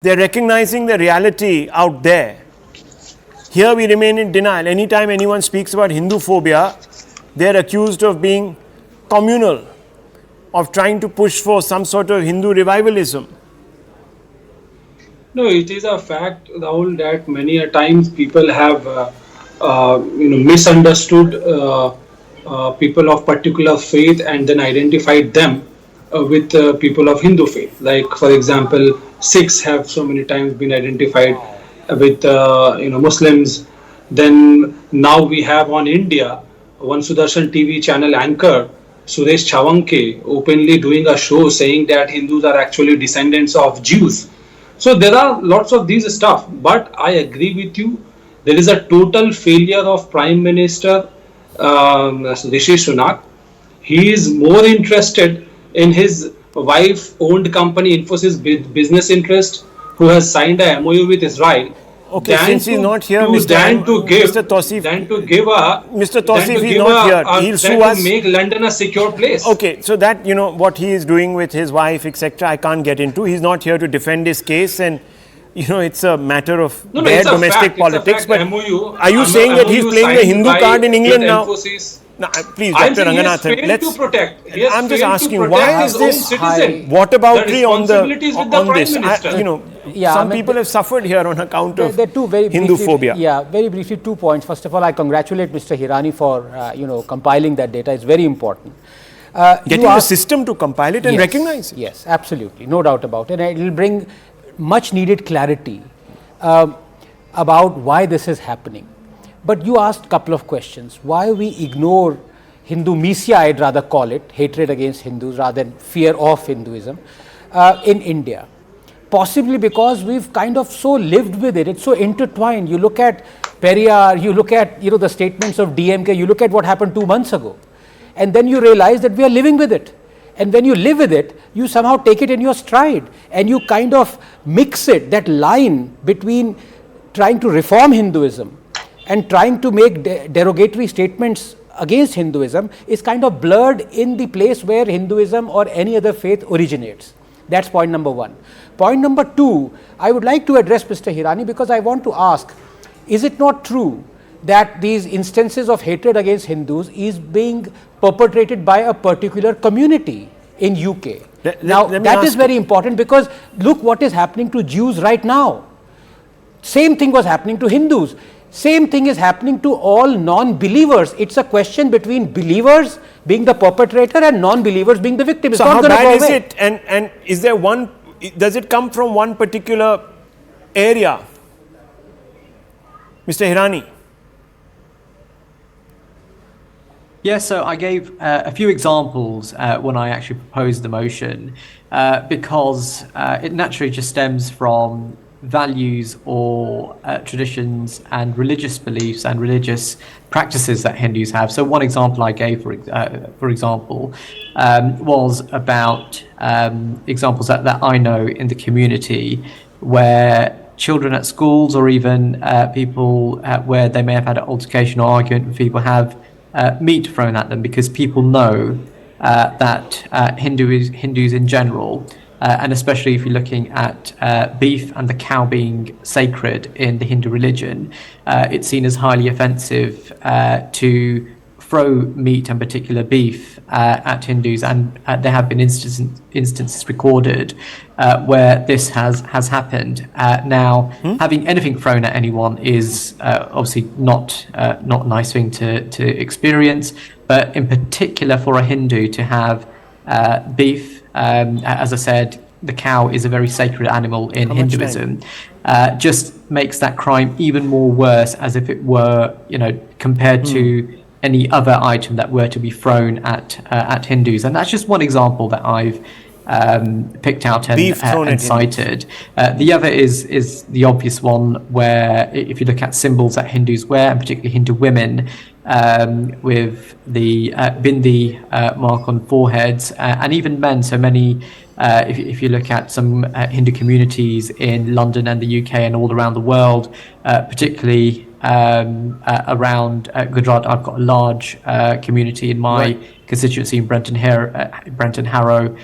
They're recognizing the reality out there. Here we remain in denial. Anytime anyone speaks about Hinduphobia, they're accused of being communal, of trying to push for some sort of Hindu revivalism. No, it is a fact, Rahul, that many a times people have misunderstood people of particular faith and then identified them with people of Hindu faith. Like, for example, Sikhs have so many times been identified with Muslims. Then now we have on India one Sudarshan TV channel anchor Suresh Chawanke openly doing a show saying that Hindus are actually descendants of Jews. So there are lots of these stuff, but I agree with you. There is a total failure of Prime Minister Rishi Sunak. He is more interested in his wife-owned company Infosys business interest, who has signed a MOU with Israel. Okay, since he's not here, Mr. Tausif, Mr. Tausif, he's not here. He'll sue us. To make London a secure place. Okay, so that, what he is doing with his wife, etc., I can't get into. He's not here to defend his case, and, it's a matter of their domestic politics. But are you saying that he's playing the Hindu card in England now? No, please, Dr. Ranganathan, I'm just asking, why is this whataboutery on this? Some people have suffered here on account of Hinduphobia. Very briefly, 2 points. First of all, I congratulate Mr. Hirani for compiling that data. It's very important. Getting a system to compile it and recognize it. Yes, absolutely, no doubt about it. And it will bring much needed clarity about why this is happening. But you asked a couple of questions. Why we ignore Hinduphobia, I'd rather call it, hatred against Hindus rather than fear of Hinduism in India. Possibly because we've kind of so lived with it. It's so intertwined. You look at Periyar, you look at the statements of DMK, you look at what happened 2 months ago. And then you realize that we are living with it. And when you live with it, you somehow take it in your stride. And you kind of mix it, that line between trying to reform Hinduism and trying to make derogatory statements against Hinduism is kind of blurred in the place where Hinduism or any other faith originates. That's point number one. Point number two, I would like to address Mr. Hirani because I want to ask, is it not true that these instances of hatred against Hindus is being perpetrated by a particular community in UK? That is very important because look what is happening to Jews right now. Same thing was happening to Hindus. Same thing is happening to all non-believers. It's a question between believers being the perpetrator and non-believers being the victim. So how bad is it? And is there one, does it come from one particular area? Mr. Hirani. Yeah, so I gave a few examples when I actually proposed the motion because it naturally just stems from values or traditions and religious beliefs and religious practices that Hindus have. So one example I gave, for example, was about examples that I know in the community where children at schools or even people where they may have had an altercation or argument with people have meat thrown at them because people know that Hindus in general, and especially if you're looking at beef and the cow being sacred in the Hindu religion, it's seen as highly offensive to throw meat and particular beef at Hindus, and there have been instances recorded where this has happened. Now, having anything thrown at anyone is obviously not a nice thing to experience, but in particular for a Hindu to have beef, as I said, the cow is a very sacred animal in Hinduism, just makes that crime even more worse, as if it were, compared to any other item that were to be thrown at Hindus. And that's just one example that I've picked out and cited. The other is the obvious one where if you look at symbols that Hindus wear, and particularly Hindu women, with the bindi mark on foreheads, and even men. So many, if you look at some Hindu communities in London and the UK and all around the world, particularly around Gujarat, I've got a large community in my constituency in Brenton Harrow,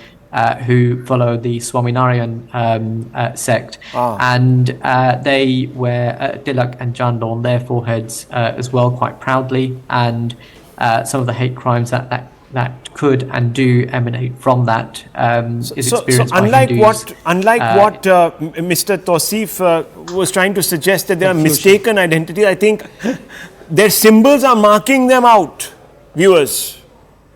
who follow the Swaminarayan sect, and they wear tilak and chandal on their foreheads as well, quite proudly. And some of the hate crimes that could and do emanate from that is experienced by Hindus. Unlike what Mr. Tausif was trying to suggest, that they are mistaken identity, I think their symbols are marking them out, viewers,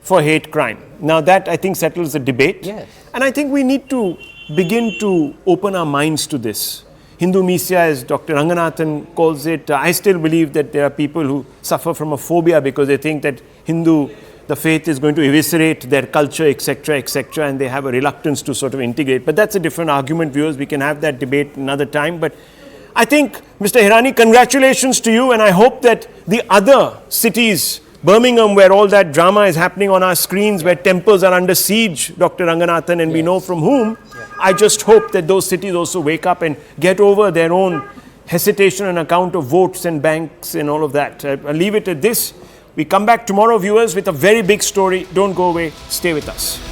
for hate crime. Now that, I think, settles the debate. Yes. And I think we need to begin to open our minds to this. Hinduphobia, as Dr. Ranganathan calls it, I still believe that there are people who suffer from a phobia because they think that the faith is going to eviscerate their culture, etc., and they have a reluctance to sort of integrate. But that's a different argument, viewers. We can have that debate another time. But I think, Mr. Hirani, congratulations to you, and I hope that the other cities, Birmingham, where all that drama is happening on our screens, where temples are under siege, Dr. Ranganathan, and we know from whom, I just hope that those cities also wake up and get over their own hesitation on account of votes and banks and all of that. I'll leave it at this. We come back tomorrow, viewers, with a very big story. Don't go away. Stay with us.